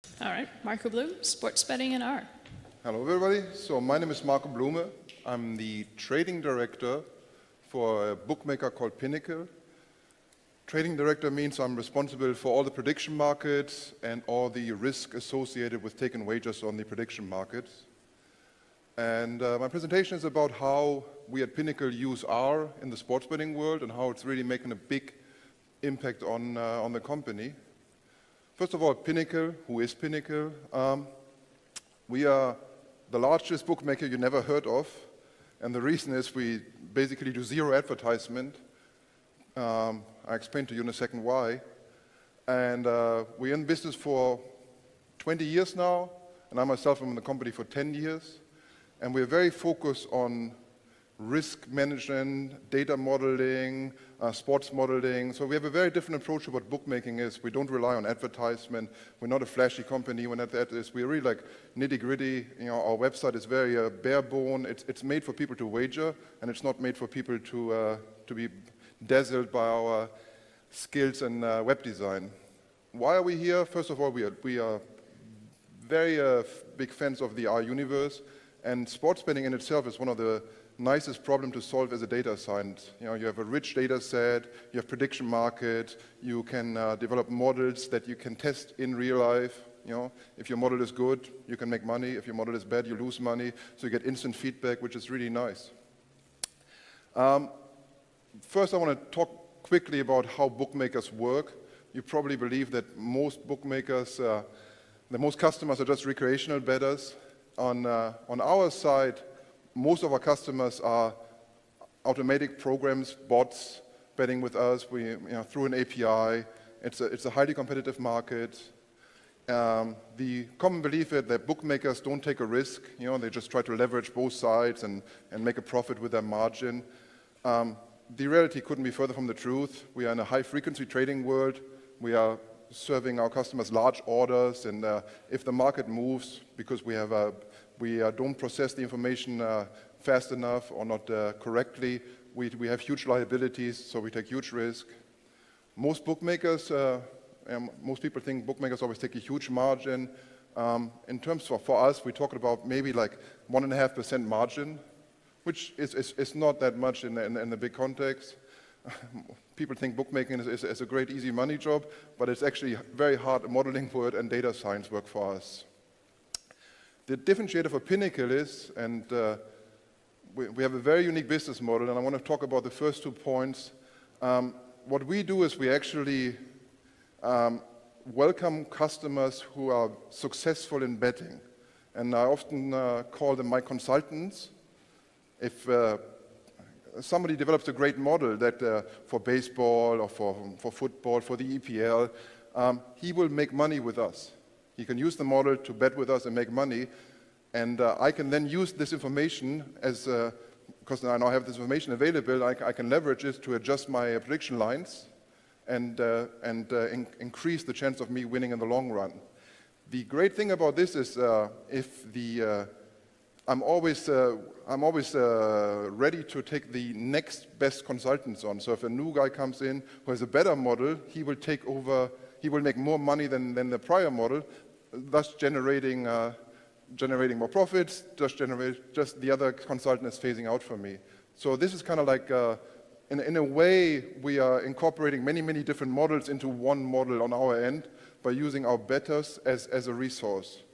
All right, Marco Bloom, Sports Betting and R. Hello everybody, so my name is Marco Blume. I'm the trading director for a bookmaker called Pinnacle. Trading director means I'm responsible for all the prediction markets and all the risk associated with taking wagers on the prediction markets. And my presentation is about how we at Pinnacle use R in the sports betting world and how it's really making a big impact on the company. First of all, Pinnacle. Who is Pinnacle? We are the largest bookmaker you never heard of, and the reason is we basically do zero advertisement. I explain to you in a second why. And we're in business for 20 years now, and I myself am in the company for 10 years. And we're very focused on risk management, data modeling, sports modeling. So we have a very different approach to what bookmaking is. We don't rely on advertisement. We're not a flashy company. We're not that. We're really like nitty-gritty. You know, our website is very bare bone. It's made for people to wager, and it's not made for people to be dazzled by our skills and web design. Why are we here? First of all, we are very big fans of the R universe, and sports betting in itself is one of the nicest problem to solve as a data scientist. You know, you have a rich data set, you have prediction markets, you can develop models that you can test in real life. You know, if your model is good, you can make money. If your model is bad, you lose money. So you get instant feedback, which is really nice. First, I want to talk quickly about how bookmakers work. You probably believe that most bookmakers, that most customers are just recreational bettors. On our side, most of our customers are automatic programs, bots, betting with us. Through an API. It's a highly competitive market. The common belief is that bookmakers don't take a risk. You know, they just try to leverage both sides and make a profit with their margin. The reality couldn't be further from the truth. We are in a high-frequency trading world. We are serving our customers large orders, and if the market moves because we don't process the information fast enough or not correctly, we have huge liabilities, so we take huge risk. Most bookmakers, most people think bookmakers always take a huge margin. In terms of, for us, we talk about maybe like 1.5% margin, which is not that much in the big context. People think bookmaking is a great, easy money job, but it's actually very hard modeling work and data science work for us. The differentiator for Pinnacle is, and we have a very unique business model, and I want to talk about the first 2 points. What we do is we actually welcome customers who are successful in betting, and I often call them my consultants. If somebody develops a great model that for baseball or for football, for the EPL, he will make money with us. He can use the model to bet with us and make money, and I can then use this information because I now have this information available. I can leverage it to adjust my prediction lines and increase the chance of me winning in the long run. The great thing about this is I'm always ready to take the next best consultants on. So if a new guy comes in who has a better model, he will take over. He will make more money than the prior model, thus generating more profits. Just the other consultant is phasing out for me. So this is kind of like, in a way, we are incorporating many different models into one model on our end by using our bettors as a resource.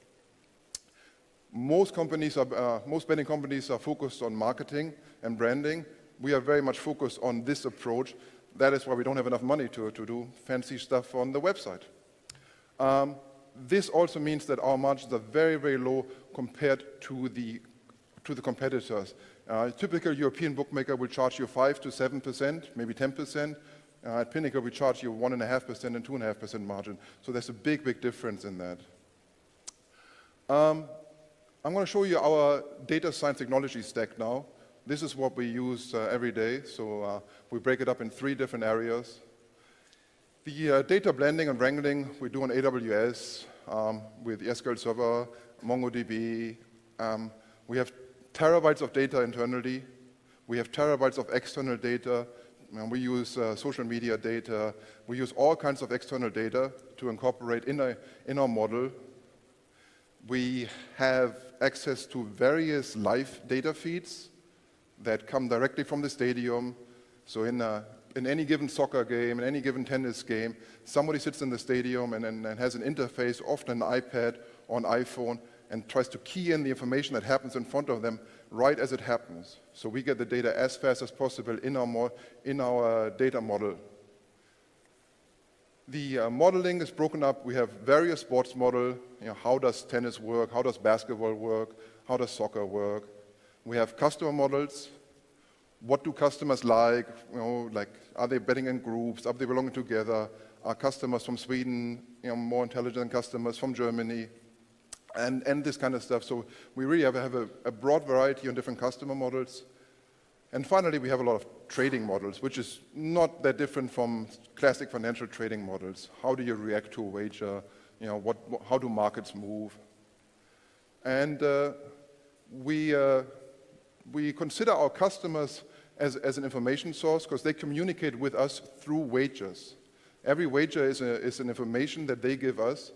Most betting companies are focused on marketing and branding. We are very much focused on this approach. That is why we don't have enough money to do fancy stuff on the website. This also means that our margins are very low compared to the competitors. A typical European bookmaker will charge you 5 to 7%, maybe 10%. At Pinnacle, we charge you 1.5% and 2.5% margin. So there's a big difference in that. I'm going to show you our data science technology stack now. This is what we use every day. So we break it up in 3 different areas. The data blending and wrangling we do on AWS with the SQL Server, MongoDB. We have terabytes of data internally. We have terabytes of external data. And we use social media data. We use all kinds of external data to incorporate in our model. We have access to various live data feeds that come directly from the stadium. So in any given soccer game, in any given tennis game, somebody sits in the stadium and has an interface, often an iPad or an iPhone, and tries to key in the information that happens in front of them right as it happens. So we get the data as fast as possible in our data model. The modeling is broken up. We have various sports models. How does tennis work? How does basketball work? How does soccer work? We have customer models. What do customers like? Like, are they betting in groups? Are they belonging together? Are customers from Sweden more intelligent than customers from Germany? And this kind of stuff. So we really have a broad variety on different customer models. And finally, we have a lot of trading models, which is not that different from classic financial trading models. How do you react to a wager? How do markets move? And we consider our customers as an information source because they communicate with us through wagers. Every wager is an information that they give us,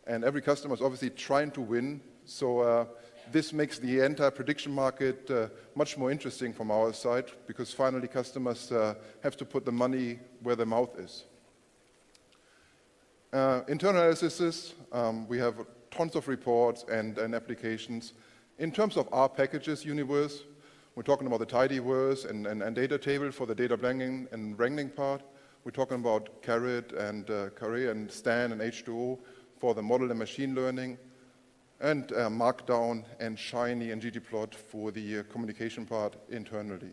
and every customer is obviously trying to win. So this makes the entire prediction market much more interesting from our side because finally customers have to put the money where their mouth is. Internal analysis, we have tons of reports and applications. In terms of our packages universe, we're talking about the tidyverse and data table for the data blanking and wrangling part. We're talking about Carrot and Carré and Stan and H2O for the model and machine learning, and Markdown and Shiny and ggplot for the communication part internally.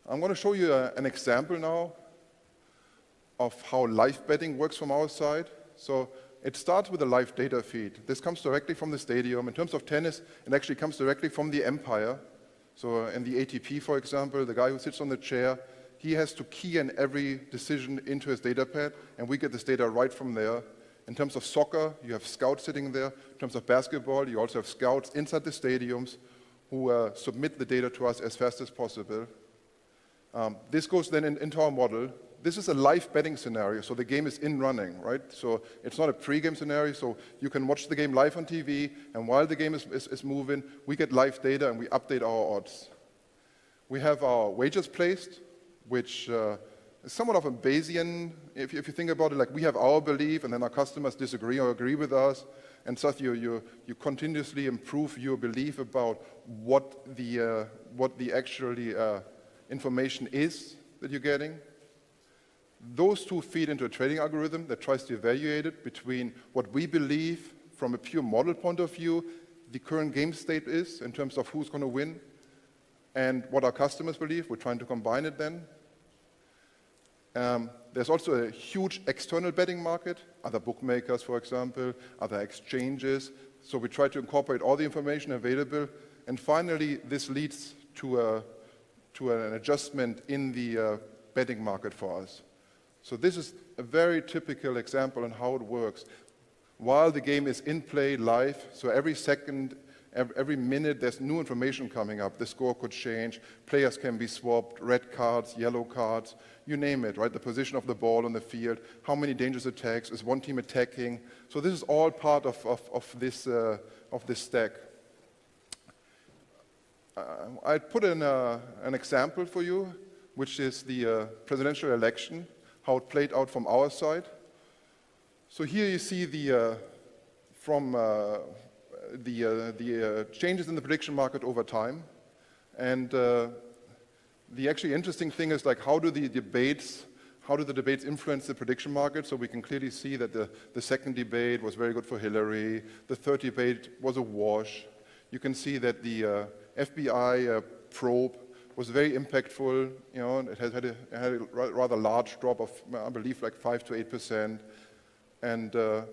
I'm going to show you an example now of how live betting works from our side. So it starts with a live data feed. This comes directly from the stadium. In terms of tennis, it actually comes directly from the Empire. So in the ATP, for example, the guy who sits on the chair, he has to key in every decision into his data pad, and we get this data right from there. In terms of soccer, you have scouts sitting there. In terms of basketball, you also have scouts inside the stadiums who submit the data to us as fast as possible. This goes then into our model. This is a live betting scenario, so the game is in running, right? So it's not a pre-game scenario, so you can watch the game live on TV, and while the game is moving, we get live data and we update our odds. We have our wagers placed, which is somewhat of a Bayesian, if you think about it, like we have our belief, and then our customers disagree or agree with us, and so you continuously improve your belief about what the actually information is that you're getting. Those two feed into a trading algorithm that tries to evaluate it between what we believe from a pure model point of view the current game state is in terms of who's going to win and what our customers believe. We're trying to combine it then. There's also a huge external betting market, other bookmakers, for example, other exchanges. So we try to incorporate all the information available. And finally, this leads to an adjustment in the betting market for us. So this is a very typical example on how it works. While the game is in play live, so every second, every minute, there's new information coming up. The score could change, players can be swapped, red cards, yellow cards, you name it, right? The position of the ball on the field, how many dangerous attacks, is one team attacking? So this is all part of this stack. I put in an example for you, which is the presidential election, how it played out from our side. So here you see the changes in the prediction market over time. And the actually interesting thing is like how do the debates influence the prediction market? So we can clearly see that the second debate was very good for Hillary. The third debate was a wash. You can see that the FBI probe was very impactful. You know, it had a rather large drop of, I believe, like 5 to 8%. And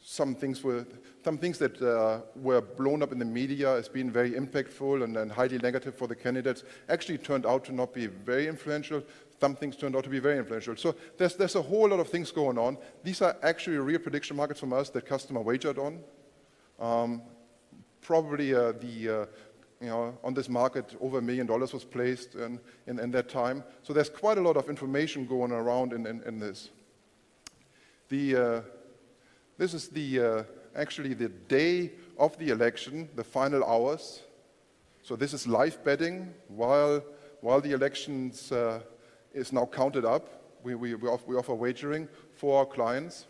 some things that were blown up in the media as being very impactful and highly negative for the candidates actually turned out to not be very influential. Some things turned out to be very influential. So there's a whole lot of things going on. These are actually real prediction markets from us that customer wagered on. Probably on this market, over $1 million was placed in that time. So there's quite a lot of information going around in this. This is the actually the day of the election, the final hours. So this is live betting while the elections is now counted up. We offer wagering for our clients.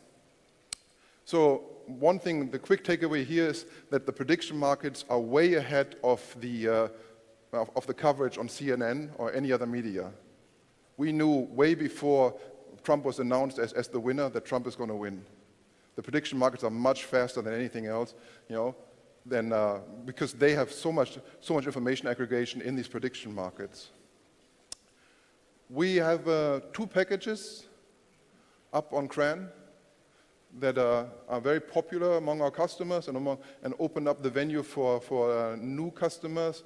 So one thing, the quick takeaway here is that the prediction markets are way ahead of the coverage on CNN or any other media. We knew way before Trump was announced as the winner that Trump is going to win. The prediction markets are much faster than anything else, because they have so much information aggregation in these prediction markets. We have 2 packages up on CRAN that are very popular among our customers and open up the venue for new customers,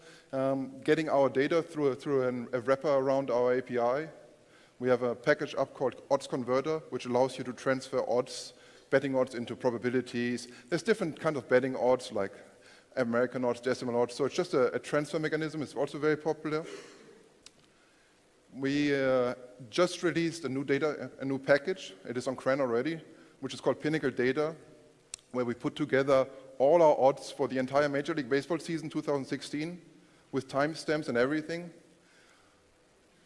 getting our data through a wrapper around our API. We have a package up called Odds Converter, which allows you to transfer odds, betting odds into probabilities. There's different kinds of betting odds, like American odds, decimal odds. So it's just a transfer mechanism. It's also very popular. We just released a new package. It is on CRAN already, which is called Pinnacle Data, where we put together all our odds for the entire Major League Baseball season 2016 with timestamps and everything.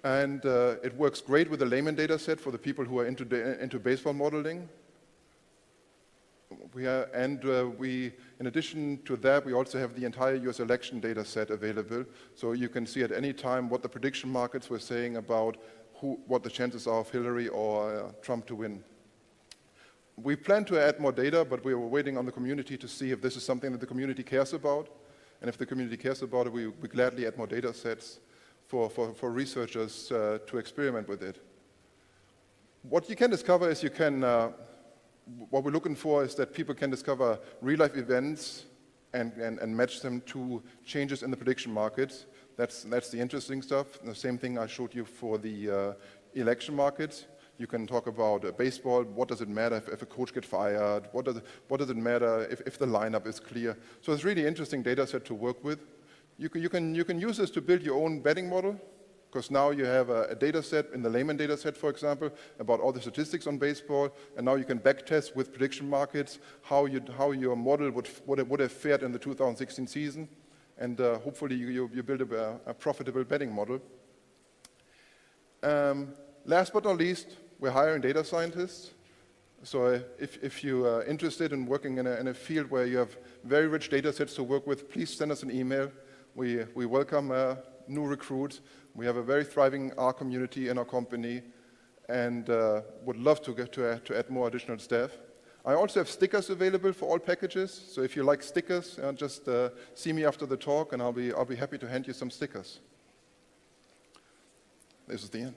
And it works great with the layman data set for the people who are into baseball modeling. In addition to that, we also have the entire US election data set available. So you can see at any time what the prediction markets were saying about what the chances are of Hillary or Trump to win. We plan to add more data, but we were waiting on the community to see if this is something that the community cares about. And if the community cares about it, we gladly add more data sets for researchers to experiment with it. What you can discover is what we're looking for is that people can discover real-life events and match them to changes in the prediction markets. That's the interesting stuff. The same thing I showed you for the election markets. You can talk about baseball. What does it matter if a coach gets fired? What does it matter if the lineup is clear? So it's a really interesting data set to work with. You can use this to build your own betting model, because now you have a data set in the layman data set, for example, about all the statistics on baseball, and now you can backtest with prediction markets how your model would have fared in the 2016 season, and hopefully you build a profitable betting model. Last but not least, we're hiring data scientists. So if you are interested in working in a field where you have very rich data sets to work with, please send us an email. We welcome new recruits. We have a very thriving R community in our company, and would love to add more additional staff. I also have stickers available for all packages. So if you like stickers, just see me after the talk, and I'll be happy to hand you some stickers. This is the end.